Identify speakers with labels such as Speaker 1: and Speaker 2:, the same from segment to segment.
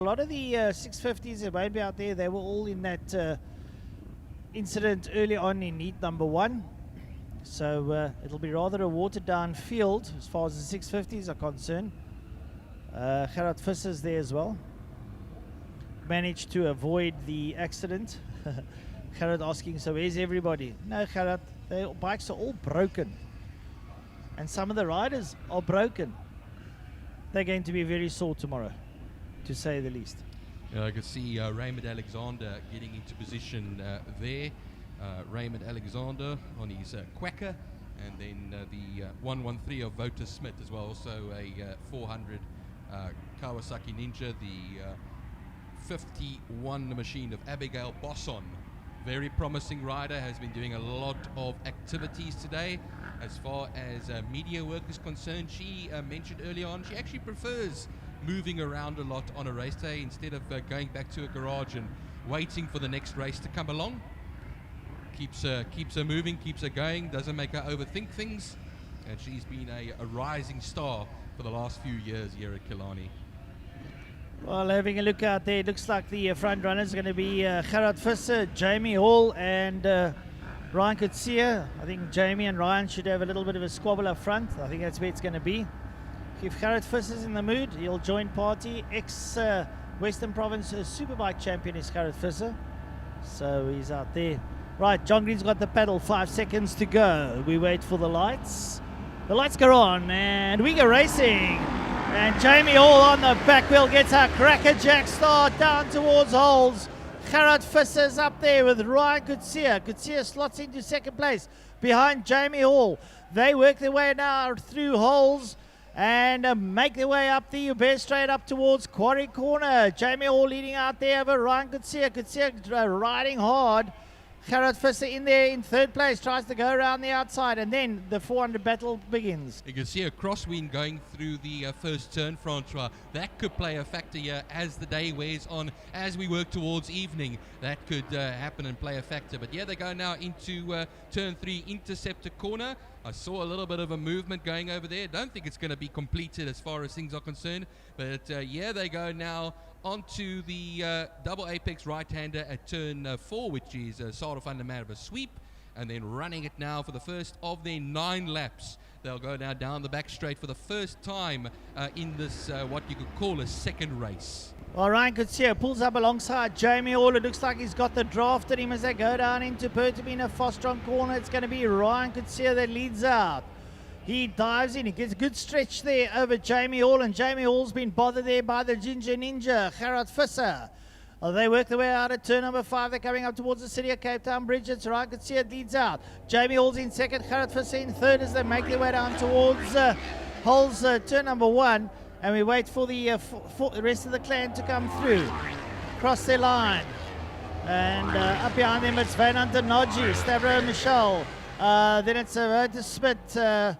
Speaker 1: A lot of the 650s that won't be out there, they were all in that incident early on in heat number 1. So it'll be rather a watered down field as far as the 650s are concerned. Gerard Visser's there as well. Managed to avoid the accident. Gerard asking, so where's everybody? No, Gerard, their bikes are all broken. And some of the riders are broken. They're going to be very sore tomorrow, to say the least.
Speaker 2: I can see Raymond Alexander getting into position there. Raymond Alexander on his Quacker, and then the 113 of Wouter Smit as well, also a 400 Kawasaki Ninja, the 51 machine of Abigail Bosson. Very promising rider, has been doing a lot of activities today. As far as media work is concerned, she mentioned early on she actually prefers moving around a lot on a race day instead of going back to a garage and waiting for the next race to come along. Keeps her moving, keeps her going, doesn't make her overthink things, and she's been a rising star for the last few years here at Killarney.
Speaker 1: Well, having a look out there, it looks like the front runners are going to be Gerard Visser, Jamie Hall, and Ryan Coetzee. I think Jamie and Ryan should have a little bit of a squabble up front. I think that's where it's going to be. If Gerard Visser's in the mood, he'll join party. Ex-Western Province Superbike champion is Gerard Visser, so he's out there. Right, John Green's got the pedal, 5 seconds to go. We wait for the lights. The lights go on, and we go racing. And Jamie Hall on the back wheel gets a crackerjack start down towards holes. Gerard Visser's up there with Ryan Coetzee. Coetzee slots into second place behind Jamie Hall. They work their way now through holes and make their way up the Uber straight up towards Quarry Corner. Jamie Hall leading out there over Ryan Coetzee. Coetzee riding hard. Gerard Visser in there in third place, tries to go around the outside, and then the 400 battle begins.
Speaker 2: You can see a crosswind going through the first turn, Francois. That could play a factor here as the day wears on, as we work towards evening. That could happen and play a factor. But yeah, they go now into turn 3, Interceptor Corner. I saw a little bit of a movement going over there. Don't think it's going to be completed as far as things are concerned. But yeah, they go now onto the double apex right-hander at turn 4, which is Sarah van der Merwe sweep, and then running it now for the first of their 9 laps. They'll go now down the back straight for the first time in this what you could call a second race.
Speaker 1: Well, Ryan Coetzee pulls up alongside Jamie Hall. It looks like he's got the draft at him as they go down into Pertamina Fostron Corner. It's going to be Ryan Coetzee that leads out. He dives in, he gets a good stretch there over Jamie Hall, and Jamie Hall's been bothered there by the Ginger Ninja, Gerard Visser. They work their way out at turn number 5. They're coming up towards the city of Cape Town Bridge. It's Ryan Coetzee that leads out. Jamie Hall's in second, Gerard Visser in third as they make their way down towards Hull's turn number 1. And we wait for the rest of the clan to come through. Cross their line. And up behind them it's Wynand de Nodji, Stavro Michel. Then it's Wouter Smit,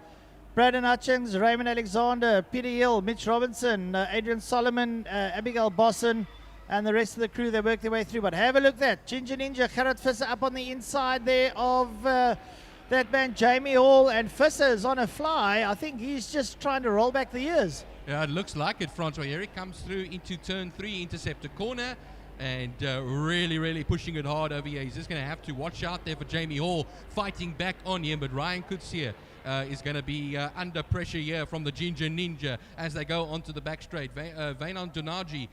Speaker 1: Braden Hutchings, Raymond Alexander, Peter Hill, Mitch Robinson, Adrian Solomon, Abigail Bosson, and the rest of the crew. They work their way through. But have a look at that. Ginger Ninja, Gerard Visser up on the inside there of that man, Jamie Hall. And Visser's on a fly. I think he's just trying to roll back the years.
Speaker 2: Yeah, it looks like it, Francois. Here he comes through into turn 3, Interceptor Corner. And really pushing it hard over here. He's just going to have to watch out there for Jamie Hall fighting back on him. But Ryan Coetzee is going to be under pressure here from the Ginger Ninja as they go onto the back straight. Wynand de Nodji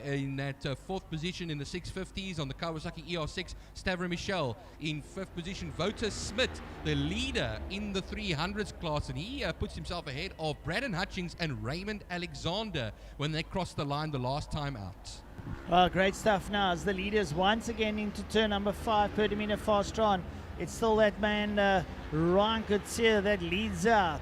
Speaker 2: in that 4th position in the 650s on the Kawasaki ER6. Stavro Michel in 5th position. Wouter Smit, the leader in the 300s class, and he puts himself ahead of Braden Hutchings and Raymond Alexander when they crossed the line the last time out.
Speaker 1: Well, great stuff now as the leaders once again into turn number 5, Pertamina Fastron. It's still that man, Ryan Coetzee, that leads out.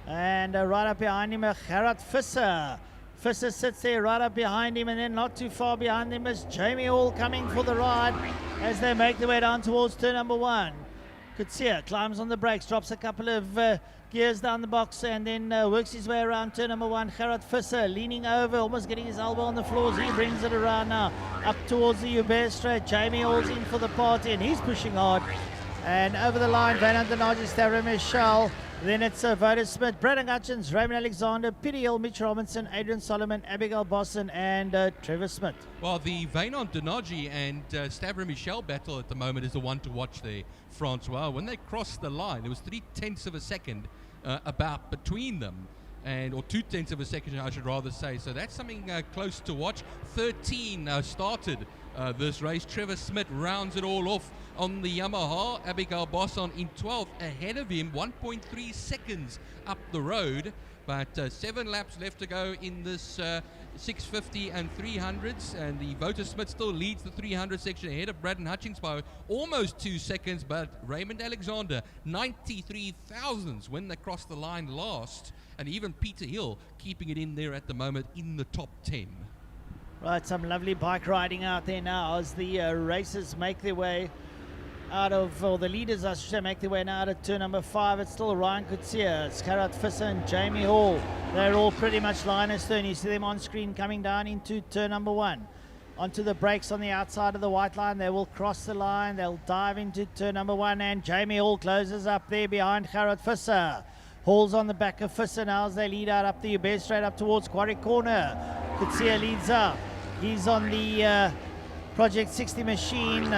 Speaker 1: And right up behind him, Gerard Visser. Visser sits there right up behind him, and then not too far behind him is Jamie Hall coming for the ride as they make their way down towards turn number 1. Coetzee climbs on the brakes, drops a couple of gears down the box, and then works his way around turn number 1. Gerard Visser leaning over, almost getting his elbow on the floors. He brings it around now up towards the Uber straight. Jamie Hall's in for the party, and he's pushing hard. And over the line, Wynand de Nodji, Stavro Michel, Then it's Voda Smith, Brandon Hutchins, Raymond Alexander, Peter Hill, Mitch Robinson, Adrian Solomon, Abigail Bosson, and Trevor Smith.
Speaker 2: Well, the Vainon Donaji and Stavro Michel battle at the moment is the one to watch there, Francois. When they crossed the line, there was 0.3 of a second about between them. Or 0.2 of a second, I should rather say. So that's something close to watch. 13 started this race. Trevor Smith rounds it all off on the Yamaha. Abigail Bosson in 12th, ahead of him, 1.3 seconds up the road. But 7 laps left to go in this 650 and 300s, and the Voda Smith still leads the 300 section ahead of Braden Hutchings by almost 2 seconds. But Raymond Alexander, 93 thousandths when they crossed the line last, and even Peter Hill keeping it in there at the moment in the top 10.
Speaker 1: Right, some lovely bike riding out there now as the racers make their way out of, or the leaders I should say, make their way now out of turn number 5. It's still Ryan Kutsia, it's Gerard Visser and Jamie Hall. They're all pretty much line astern. You see them on screen coming down into turn number 1. Onto the brakes on the outside of the white line. They will cross the line. They'll dive into turn number 1, and Jamie Hall closes up there behind Gerard Visser. Hall's on the back of Visser now as they lead out up the Uber straight up towards Quarry Corner. Kutsia leads up. He's on the Project 60 machine.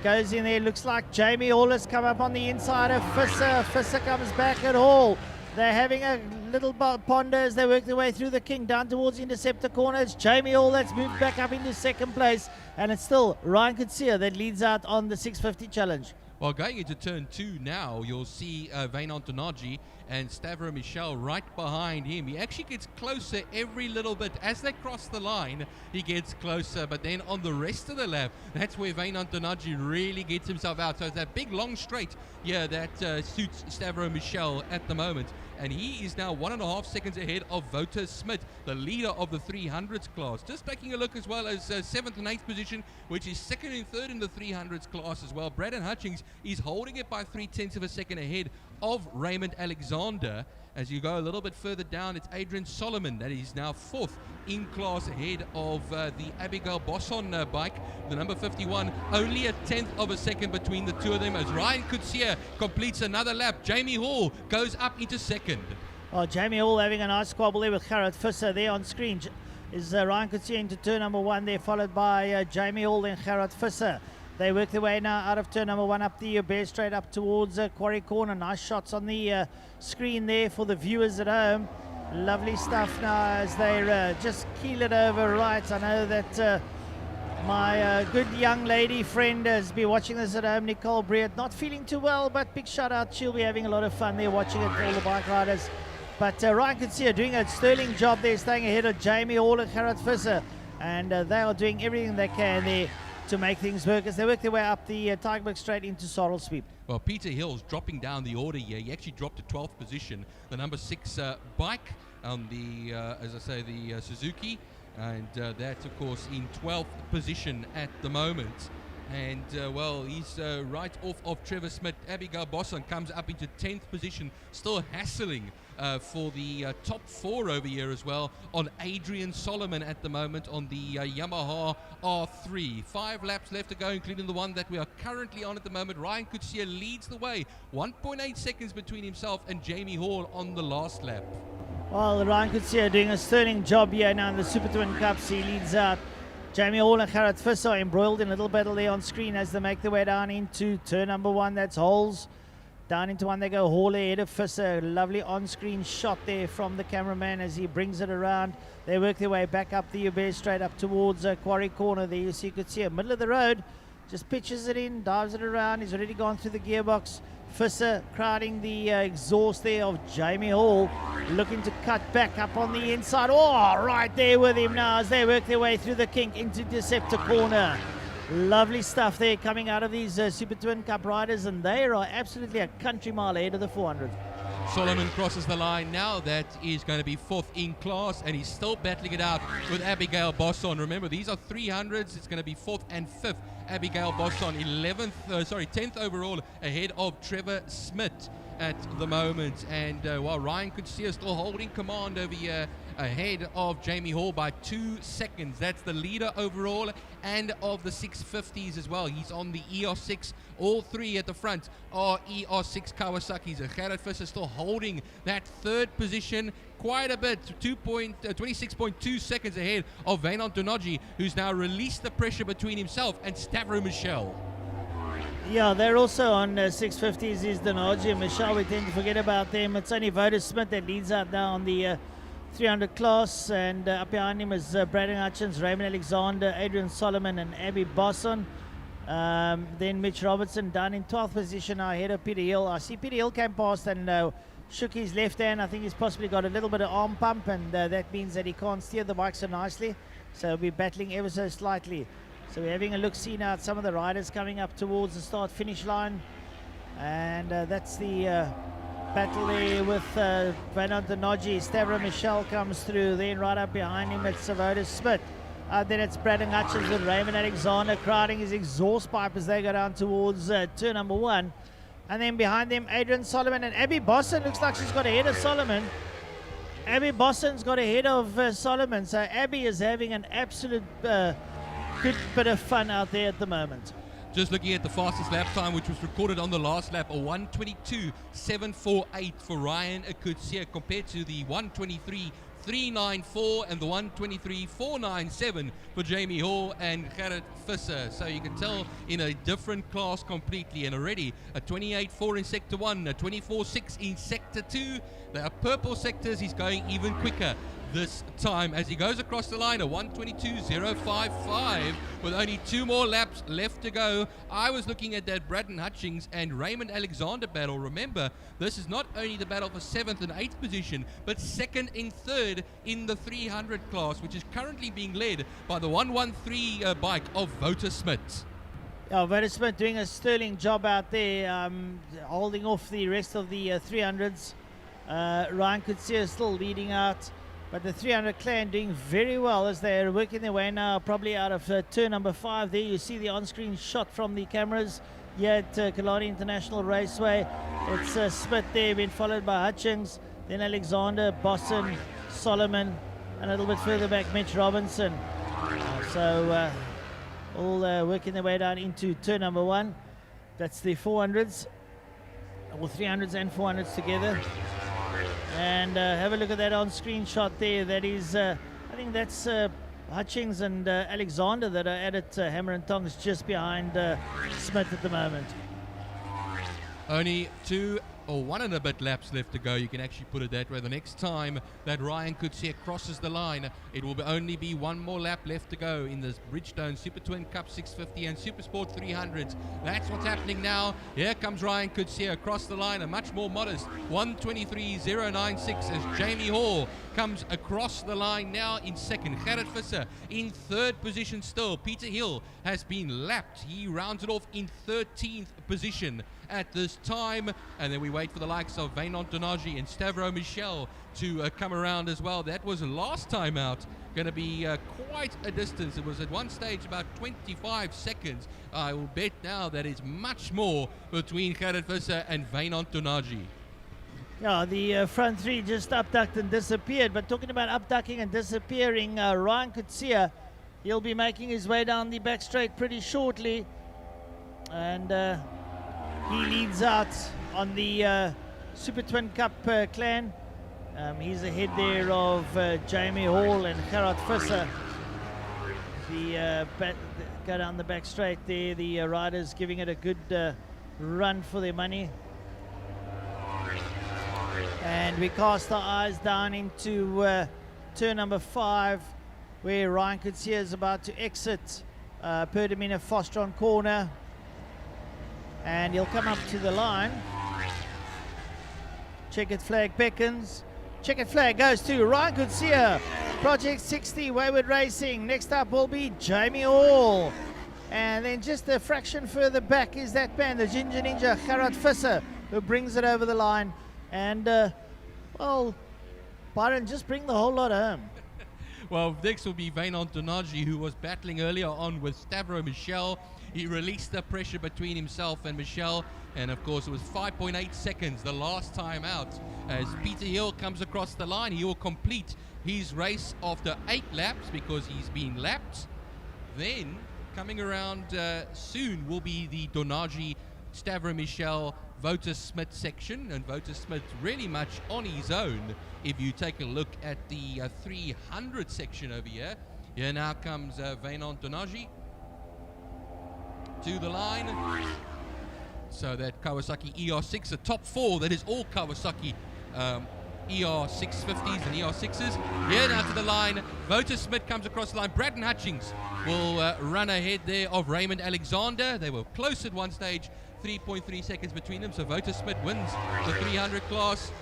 Speaker 1: Goes in there. Looks like Jamie Hall has come up on the inside of Visser. Visser comes back at Hall. They're having a little ponder as they work their way through the King down towards Interceptor Corner. It's Jamie Hall that's moved back up into second place, and it's still Ryan Kutsia that leads out on the 650 challenge.
Speaker 2: Well, going into turn 2 now, you'll see Vainon Donaji and Stavro Michel right behind him. He actually gets closer every little bit. As they cross the line, he gets closer. But then on the rest of the lap, that's where Vainon Donaji really gets himself out. So it's that big, long straight that suits Stavro Michel at the moment. And he is now 1.5 seconds ahead of Voda Smith, the leader of the 300s class. Just taking a look as well as 7th and 8th position, which is 2nd and 3rd in the 300s class as well. Braden Hutchings is holding it by 0.3 of a second ahead of Raymond Alexander. As you go a little bit further down, it's Adrian Solomon that is now 4th in class ahead of the Abigail Bosson bike, the number 51. Only a 1/10 of a second between the two of them as Ryan Kutsia completes another lap. Jamie Hall goes up into 2nd.
Speaker 1: Oh, Jamie Hall having a nice squabble there with Gerard Visser there on screen. Is Ryan Kutsia into turn number 1 there, followed by Jamie Hall and Gerard Visser. They work their way now out of turn number 1 up the bear straight up towards Quarry Corner. Nice shots on the screen there for the viewers at home. Lovely stuff now as they just keel it over right. I know that my good young lady friend has been watching this at home, Nicole Breert, not feeling too well, but big shout out. She'll be having a lot of fun there watching it for all the bike riders. But Ryan Kutsia doing a sterling job there, staying ahead of Jamie Hall and Gerard Visser. And they are doing everything they can there to make things work as they work their way up the Tygerberg straight into Sorrel Sweep.
Speaker 2: Well, Peter Hill's dropping down the order here. He actually dropped to 12th position. The number 6 bike on the, as I say, the Suzuki. And that's, of course, in 12th position at the moment. And, well, he's right off of Trevor Smith. Abigail Bosson comes up into 10th position, still hassling for the top 4 over here as well on Adrian Solomon at the moment on the Yamaha R3. 5 laps left to go, including the one that we are currently on at the moment. Ryan Kutsia leads the way, 1.8 seconds between himself and Jamie Hall on the last lap.
Speaker 1: Well, Ryan Kutsia doing a sterling job here now in the Super Twin Cups. He leads out. Jamie Hall and Gerard Visser are embroiled in a little battle there on screen as they make their way down into turn number 1. That's Holes. Down into 1 they go. Hall ahead of Visser. Lovely on-screen shot there from the cameraman as he brings it around. They work their way back up the Uber straight up towards Quarry Corner. There you see Kutsia, middle of the road. Just pitches it in, dives it around. He's already gone through the gearbox. Visser crowding the exhaust there of Jamie Hall, looking to cut back up on the inside. Oh, right there with him now as they work their way through the kink into Deceptor Corner. Lovely stuff there coming out of these Super Twin Cup riders, and they are absolutely a country mile ahead of the 400.
Speaker 2: Solomon crosses the line now. That is going to be 4th in class, and he's still battling it out with Abigail Bosson. Remember, these are 300s. It's going to be 4th and 5th. Abigail Bosson, 10th overall, ahead of Trevor Smith at the moment. And while Ryan Kutsia still holding command over here ahead of Jamie Hall by 2 seconds. That's the leader overall and of the 650s as well. He's on the ER6. All three at the front are ER6 Kawasaki's. Gerrit Visser still holding that third position quite a bit, 26.2 seconds ahead of Wynand Donaji, who's now released the pressure between himself and Stavro Michel.
Speaker 1: Yeah, they're also on 650s, is Donaji and Michel. We tend to forget about them. It's only Voda Smith that leads out now on the 300 class, and up behind him is Braden Hutchins, Raymond Alexander, Adrian Solomon and Abby Bosson. Then Mitch Robertson down in 12th position now ahead of Peter Hill. I see Peter Hill came past and shook his left hand. I think he's possibly got a little bit of arm pump, and that means that he can't steer the bike so nicely. So he'll be battling ever so slightly. So we're having a look-see now at some of the riders coming up towards the start-finish line. And that's the battle there with Wynand Donaji. Stavro Michel comes through. Then right up behind him it's Voda Smith. Then it's Braden Hutchins with Raymond Alexander crowding his exhaust pipe as they go down towards turn number 1. And then behind them, Adrian Solomon and Abby Bosson. Looks like she's got ahead of Solomon. Abby Bosson's got ahead of Solomon. So Abby is having an absolute good bit of fun out there at the moment.
Speaker 2: Just looking at the fastest lap time, which was recorded on the last lap, a 1:22.748 for Ryan Akutsia compared to the 1:23.394 and the 1:23.497 for Jamie Hall and Gerrit Visser. So you can tell in a different class completely, and already a 28.4 in sector 1, a 24.6 in sector 2. The purple sectors, he's going even quicker this time as he goes across the line, a 1:22.055 with only 2 more laps left to go. I was looking at that Braden Hutchins and Raymond Alexander battle. Remember, this is not only the battle for 7th and 8th position, but 2nd and 3rd in the 300 class, which is currently being led by the 113 bike of Voda Smith.
Speaker 1: Yeah, Voda Smith doing a sterling job out there, holding off the rest of the 300s. Ryan Kutsia is still leading out. But the 300 clan doing very well as they're working their way now, probably out of turn number 5 there. You see the on-screen shot from the cameras here at Kalani International Raceway. It's Smith there, being followed by Hutchins, then Alexander, Bosson, Solomon, and a little bit further back, Mitch Robinson. All working their way down into turn number 1. That's the 400s, or 300s and 400s together. And have a look at that on-screen shot there. That is, I think that's Hutchings and Alexander that are at it, hammer and tongs, just behind Smith at the moment.
Speaker 2: Only 2 or 1 and a bit laps left to go, you can actually put it that way. The next time that Ryan Kutsia crosses the line, it will only be 1 more lap left to go in this Bridgestone Super Twin Cup 650 and Super Sport 300s. That's what's happening now. Here comes Ryan Kutsia across the line, a much more modest 1:23.096 as Jamie Hall comes across the line now in 2nd. Gerrit Visser in 3rd position still. Peter Hill has been lapped. He rounds it off in 13th position at this time, and then we wait for the likes of Wynand Donaji and Stavro Michel to come around as well. That was last time out going to be quite a distance. It was at one stage about 25 seconds. I will bet now that is much more between Gerrit Visser and Wynand Donaji.
Speaker 1: Yeah, the front 3 just upducked and disappeared. But talking about upducking and disappearing, Ryan Kutsia, he'll be making his way down the back straight pretty shortly, and he leads out on the Super Twin Cup clan. He's ahead there of Jamie Hall and Gerrit Visser. Go down the back straight there. The riders giving it a good run for their money. And we cast our eyes down into turn number 5, where Ryan Kutsia is about to exit Perdamina Fostron corner. And he'll come up to the line. Checkered flag beckons. Checkered flag goes to Ryan Kutsia. Project 60 Wayward Racing. Next up will be Jamie Hall. And then just a fraction further back is that man, the Ginger Ninja Gerrit Visser, who brings it over the line. And, well, Byron, just bring the whole lot home.
Speaker 2: Well, next will be Wynand Donaji, who was battling earlier on with Stavro Michel. He released the pressure between himself and Michel, and of course it was 5.8 seconds the last time out. As Peter Hill comes across the line, he will complete his race after 8 laps because he's been lapped. Then coming around soon will be the Donaji, Stavro Michel, Wouter Smit section, and Wouter Smit really much on his own. If you take a look at the 300 section over here, here now comes Wynand Donaji to the line. So that Kawasaki ER6, the top 4, that is all Kawasaki ER650s and ER6s. Here now to the line, Wouter Smit comes across the line. Braden Hutchings will run ahead there of Raymond Alexander. They were close at one stage, 3.3 seconds between them. So Wouter Smit wins the 300 class.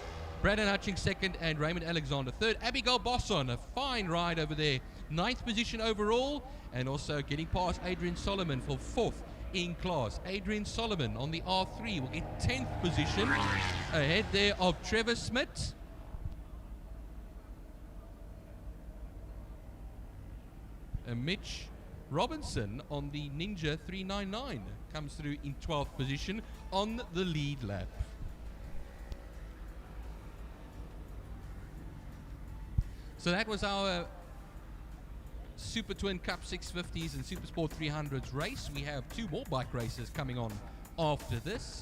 Speaker 2: Braden Hutchings second and Raymond Alexander third. Abigail Bosson, a fine ride over there. 9th position overall, and also getting past Adrian Solomon for 4th in class. Adrian Solomon on the R3 will get 10th position ahead there of Trevor Smith. Mitch Robinson on the Ninja 399 comes through in 12th position on the lead lap. So that was our Super Twin Cup 650s and Super Sport 300s race. We have 2 more bike races coming on after this.